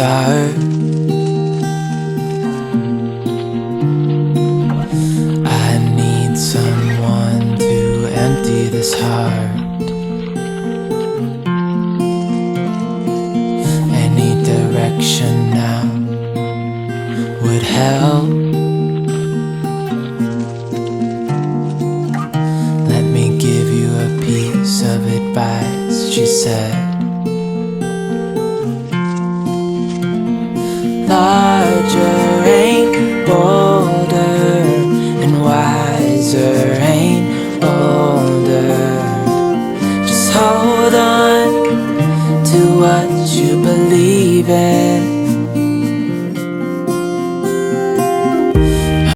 start. I need someone to empty this heart. Any direction now would help. Let me give you a piece of advice, she said. Larger ain't bolder, and wiser ain't older. Just hold on to what you believe in.